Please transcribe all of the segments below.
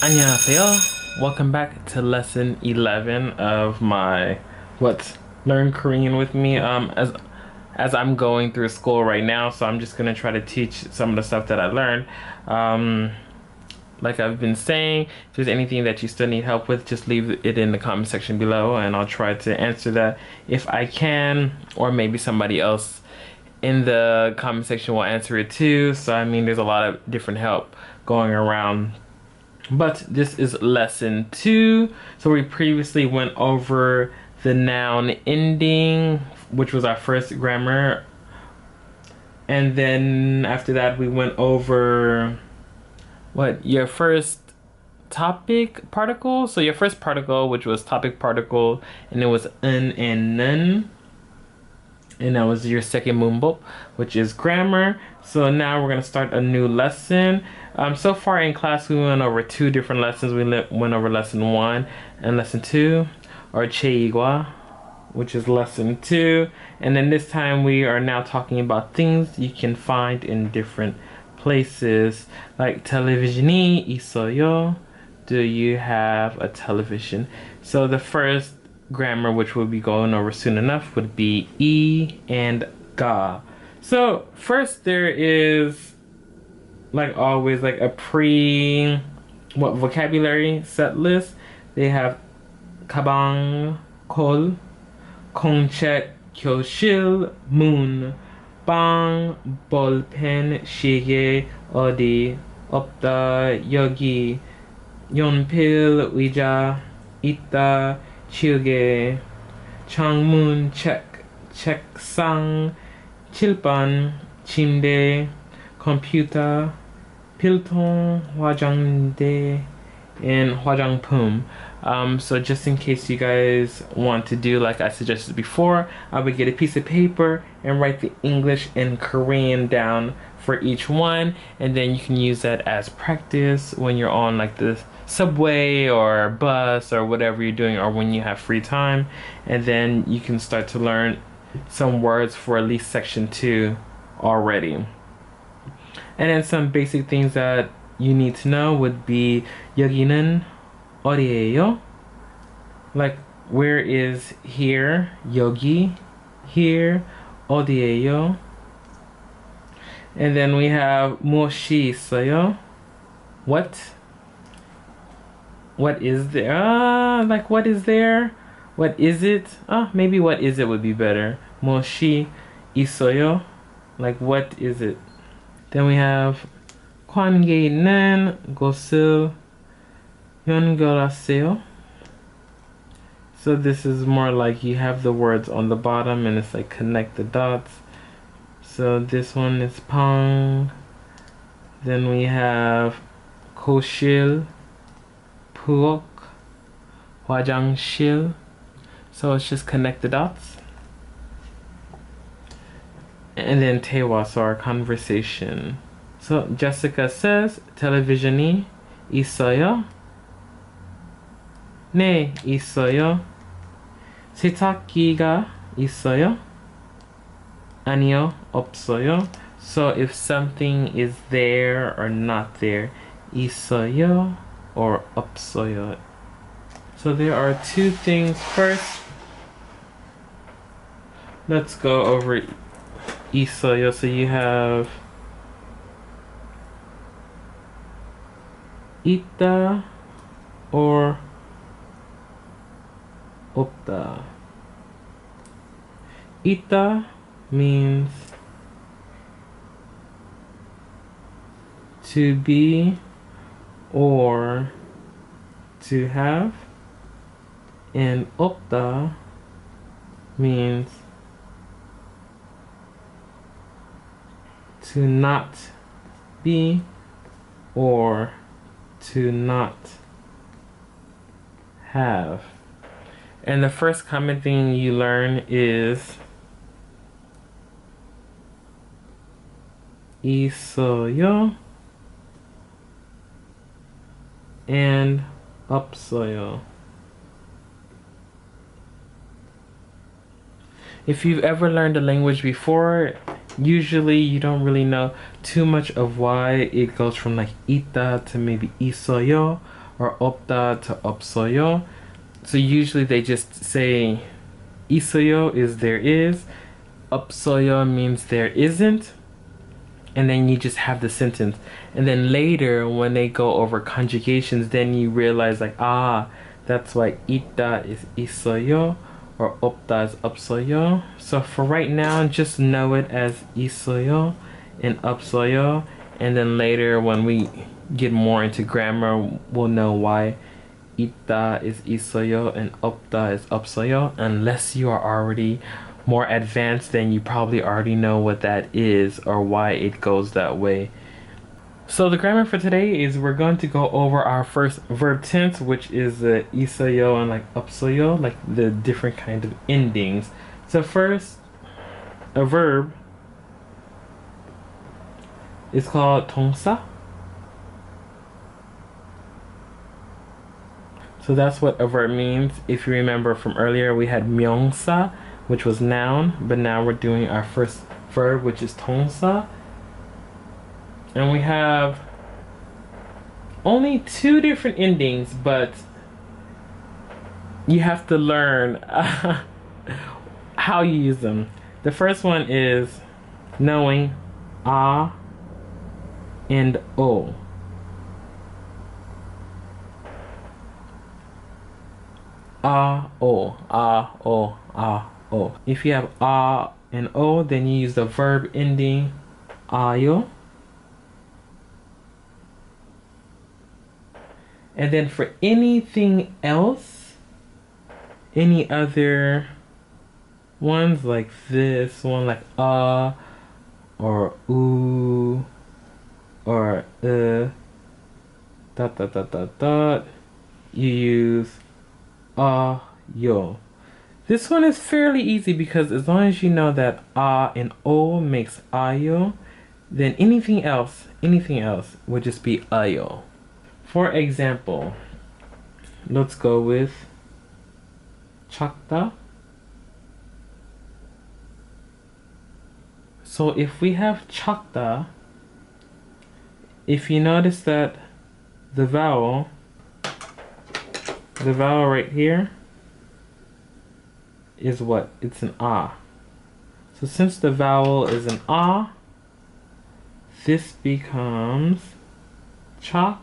안녕하세요. Welcome back to lesson 11 of my Learn Korean with me. As I'm going through school right now, so I'm just gonna try to teach some of the stuff that I learned. Um, like I've been saying, if there's anything that you still need help with, just leave it in the comment section below, and I'll try to answer that if I can, or maybe somebody else in the comment section will answer it too. So I mean, there's a lot of different help going around. But this is lesson 2. So we previously went over the noun ending, which was our first grammar. And then after that, we went over your first topic particle. So your first particle, which was topic particle, and it was un and nun. And that was your second moombop, which is grammar. So now we're going to start a new lesson. So far in class, we went over 2 different lessons. We went over lesson 1 and lesson 2, or cheigwa, which is lesson 2. And then this time we are now talking about things you can find in different places, like television이 있어요. Do you have a television? So the first grammar, which we'll be going over soon enough, would be e and ga. So first there is, like always, like a vocabulary set list. They have 가방, 콜, 공책, 교실, 문, 빵, 볼펜, 시계, 어디, 없다, 여기, 연필, 의자, 있다, 치우개, 창문, 책상, 칠판, 침대, 컴퓨터, 필통, 화장대, and 화장품. So just in case you guys want to do like I suggested before, I would get a piece of paper and write the English and Korean down for each one, and then you can use that as practice when you're on like the subway or bus or whatever you're doing, or when you have free time, and then you can start to learn some words for at least section 2 already. And then some basic things that you need to know would be 여기는 어디예요? Like, where is here? 여기, here, 어디예요? And then we have 무엇이 있어요? What is there? Like, what is there? What is it? Maybe what is it would be better. 무엇이 있어요? Like, what is it? Then we have 관계 있는 곳을 연결하세요. So this is more like you have the words on the bottom and it's like connect the dots. So this one is 방. Then we have 거실, 부엌, 화장실. So it's just connect the dots. And then 대화, so our conversation. So Jessica says, television이 있어요? 네, 있어요. 세탁기가 있어요? 아니요, 없어요. So if something is there or not there, 있어요 or 없어요. So there are 2 things. First, let's go over 있어요. So you have 있다 or 없다. 있다 means to be or to have, and 없다 means to not be or to not have. And the first common thing you learn is 있어요 and 없어요. If you've ever learned a language before, usually you don't really know too much of why it goes from like 있다 to maybe 있어요 or 없다 to 없어요. So usually they just say 있어요 is there is, 없어요 means there isn't, and then you just have the sentence. And then later when they go over conjugations, then you realize like, ah, that's why 있다 is 있어요 or 없다 is 없어요. So for right now, just know it as 있어요 and 없어요, and then later when we get more into grammar, we'll know why 있다 is 있어요 and 없다 is 없어요. Unless you are already more advanced, then you probably already know what that is or why it goes that way. So the grammar for today is we're going to go over our first verb tense, which is the 있어요 and like 없어요, like the different kind of endings. So first, a verb is called 동사. So that's what a verb means. If you remember from earlier, we had 명사, which was noun, but now we're doing our first verb, which is 동사. And we have only 2 different endings, but you have to learn how you use them. The first one is knowing a and o. A, o, a, o, a, o. If you have a and o, then you use the verb ending ayo. And then for anything else, any other ones like this one, like or or dot dot dot dot dot, you use yo. This one is fairly easy because as long as you know that a and o makes ayo, then anything else would just be ayo. For example, let's go with 작다. So if we have 작다, if you notice that the vowel right here is what? It's an a. So since the vowel is an a, this becomes 작.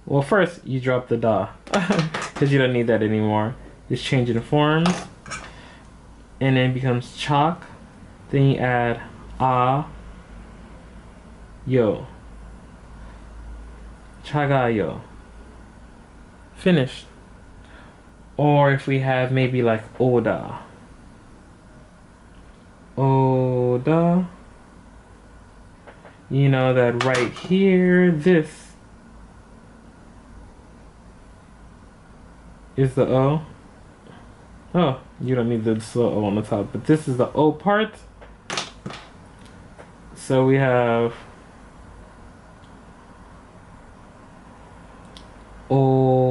Well, first you drop the da because you don't need that anymore. Just change it in forms, and then it becomes 작. Then you add a, yo, 작아요. Finished. Or if we have maybe like oda, you know that right here, this is the O. Oh, you don't need the slow O on the top, but this is the O part. So we have O,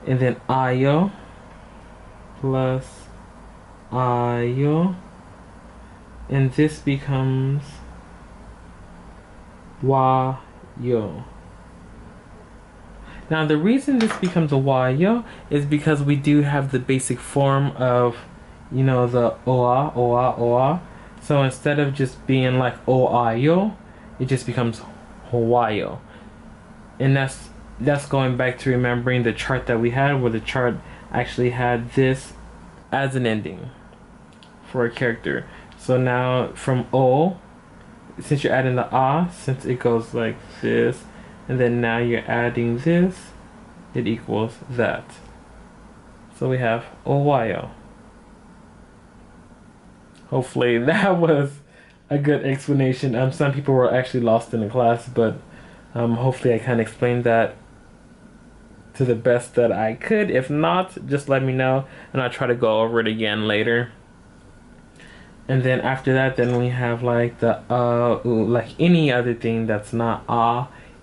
and then ayo plus ayo, and this becomes wayo. Now the reason this becomes a wayo is because we do have the basic form of, you know, the oa, oa, oa. So instead of just being like oayo, it just becomes hawayo. And that's going back to remembering the chart that we had, where the chart actually had this as an ending for a character. So now from o, since you're adding the a, since it goes like this, and then now you're adding this, it equals that. So we have owayo. Hopefully that was a good explanation. Some people were actually lost in the class, but hopefully I kind of explained that to the best that I could. If not, just let me know and I'll try to go over it again later. And then after that, then we have like the like any other thing that's not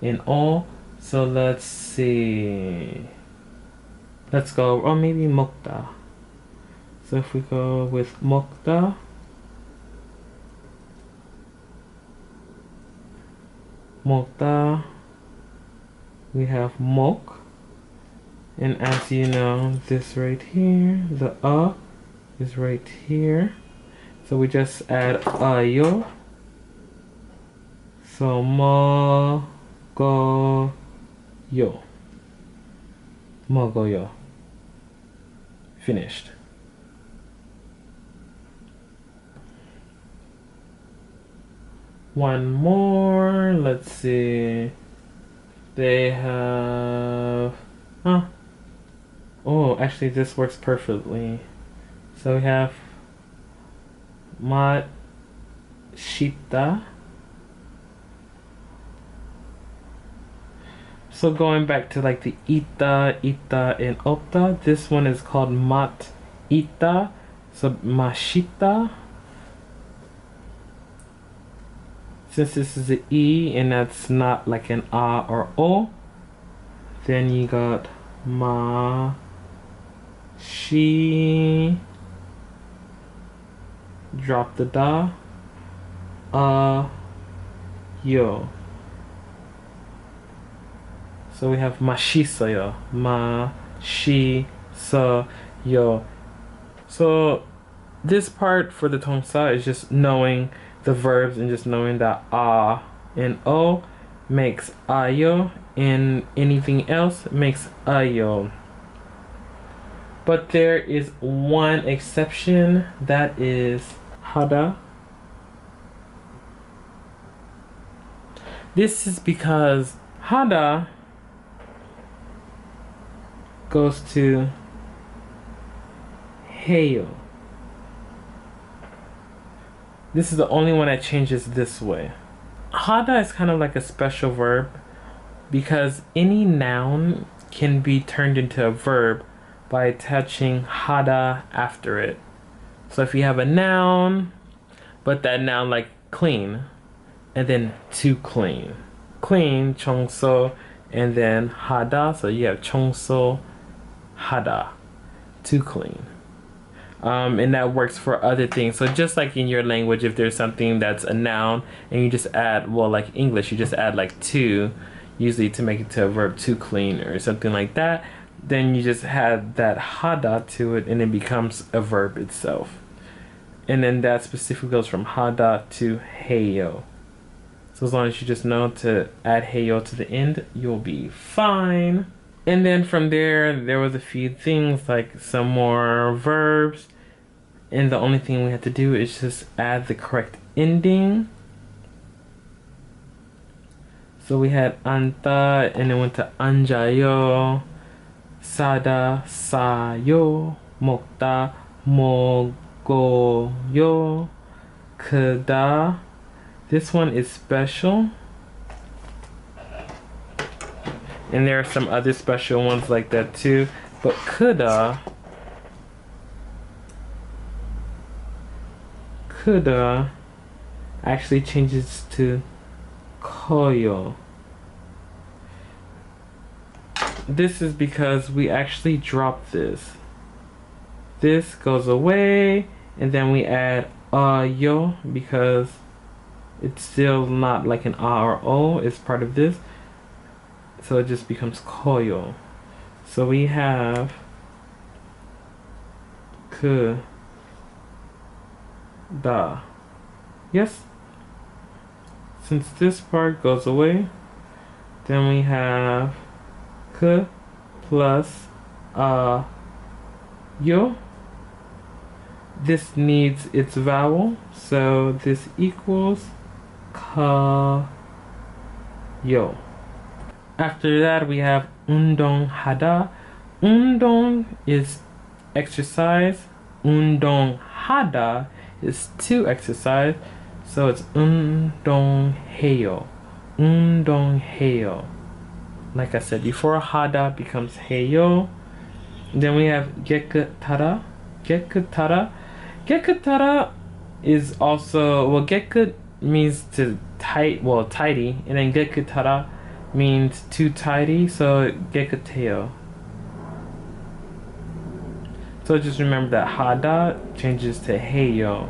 and o. So let's see. Let's go, or maybe 먹다. So if we go with 먹다, 먹다. We have mok. And as you know, this right here, the is right here. So we just add ayo. So 먹어요. 먹어요. Finished. One more. Let's see. They have. Oh, actually, this works perfectly. So we have 맛있다. So going back to like the ita, and opta, this one is called mat ita. So mashita. Since this is an E and that's not like an A or O, then you got ma, she, drop the da, yo. So we have mashisayo, ma-shi-sa-yo. So this part for the tongsa is just knowing the verbs and just knowing that a and o makes ayo and anything else makes ayo. But there is one exception, that is hada. This is because hada goes to heyo. This is the only one that changes this way. Hada is kind of like a special verb because any noun can be turned into a verb by attaching hada after it. So if you have a noun, but that noun like clean, and then to clean. Clean, 청소, and then hada, so you have 청소, hada, to clean. And that works for other things. So just like in your language, if there's something that's a noun and you just add, well, like English, you just add like to, usually to make it to a verb, to clean or something like that, then you just add that hada to it and it becomes a verb itself. And then that specifically goes from hada to heyo. So as long as you just know to add heyo to the end, you'll be fine. And then from there was a few things like some more verbs. And the only thing we had to do is just add the correct ending. So we had anta and then went to anjayo, sada, sayo, 먹다, 먹어요, 그다. This one is special. And there are some other special ones like that too. But 그다 actually changes to 커요. This is because we actually dropped this. This goes away and then we add yo because it's still not like an a or o, it's part of this. So it just becomes 커요. So we have 그다. Yes. Since this part goes away, then we have 그 plus yo. This needs its vowel, so this equals 커요. After that, we have 운동하다. 운동 is exercise. 운동하다 is to exercise. So it's 운동해요. 운동해요. Like I said before, 하다 becomes 해요. Then we have 깨끗하다. 깨끗하다. 깨끗하다 is also, well, 깨끗 means to tidy, and then 깨끗하다 means too tidy, so 깨끗해요. So just remember that 하다 changes to 해요.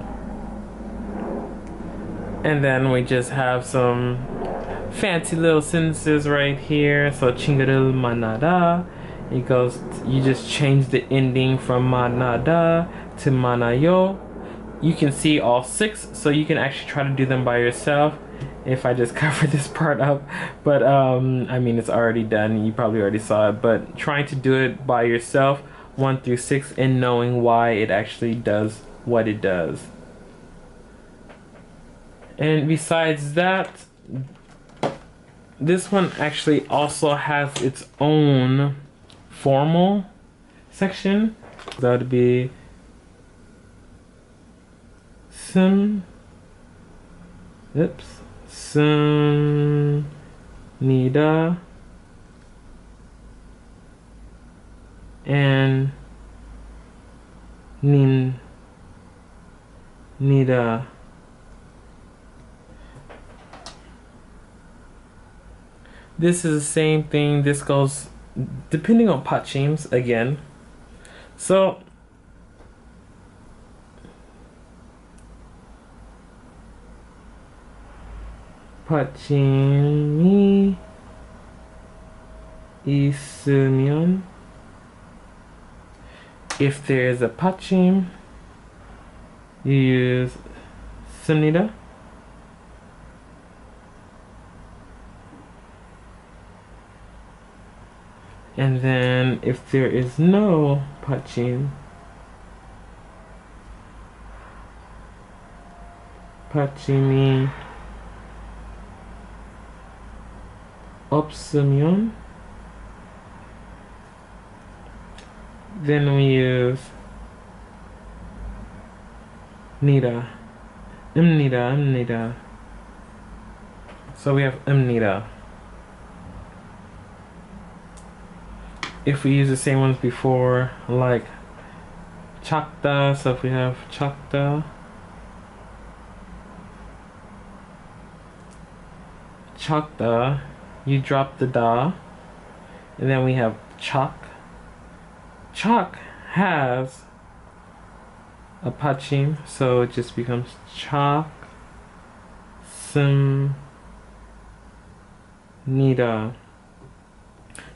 And then we just have some fancy little sentences right here. So 친구를 만나다, it goes, you just change the ending from 만나다 to 만나요. You can see all 6, so you can actually try to do them by yourself if I just cover this part up. But I mean, it's already done, you probably already saw it, but trying to do it by yourself 1 through 6 and knowing why it actually does what it does. And besides that, this one actually also has its own formal section. That would be 씁니다 and 닙니다. This is the same thing. This goes depending on pachims again. So 받침이 있으면, if there is a 받침, you use 씁니다. And then if there is no 받침, 받침이 없으면, then we use 니다, 니다. So we have 니다. If we use the same ones before, like 작다, so if we have 작다, 작다, you drop the da, and then we have 작. 작 has a 받침, so it just becomes 작, 씁니다.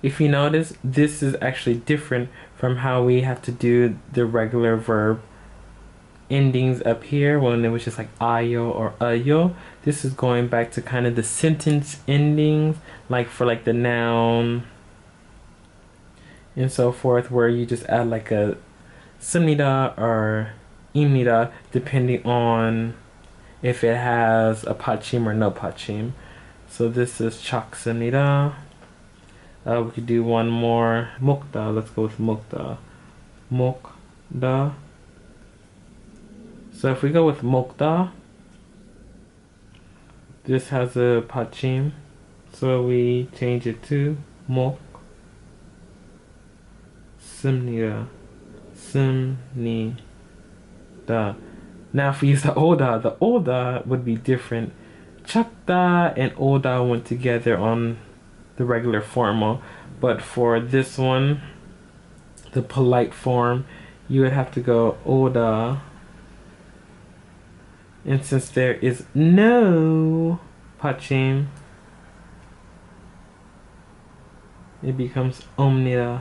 If you notice, this is actually different from how we have to do the regular verb endings up here when it was just like ayo or ayo. This is going back to kind of the sentence endings, like for like the noun and so forth, where you just add like a 씁니다 or 입니다 depending on if it has a 받침 or no 받침. So this is 작습니다. We could do one more. 먹다. Let's go with 먹다. 먹다. So if we go with 먹다, this has a 받침, so we change it to 먹습니다. 씁니다. Now if we use the oda would be different. 작다 and oda went together on the regular formal, but for this one, the polite form, you would have to go oda, and since there is no 받침, it becomes 옵니다.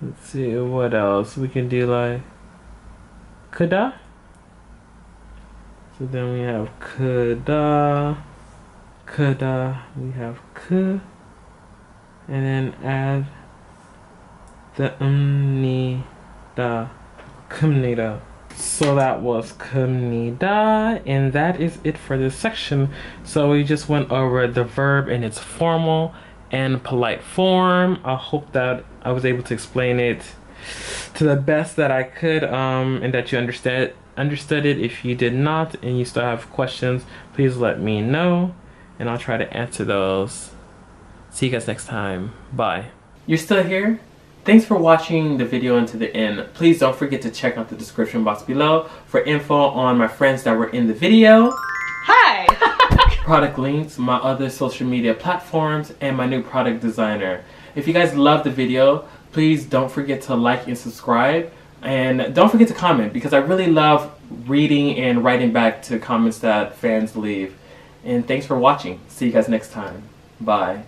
Let's see what else we can do, like 크다. So then we have 크다. We have 크, and then add the 니다, 큽니다. So that was 큽니다, and that is it for this section. So we just went over the verb in its formal and polite form. I hope that I was able to explain it to the best that I could, and that you understood it. If you did not and you still have questions, please let me know, and I'll try to answer those. See you guys next time. Bye. You're still here? Thanks for watching the video until the end. Please don't forget to check out the description box below for info on my friends that were in the video. Hi! Product links, my other social media platforms, and my new product designer. If you guys love the video, please don't forget to like and subscribe. And don't forget to comment, because I really love reading and writing back to comments that fans leave. And thanks for watching. See you guys next time. Bye.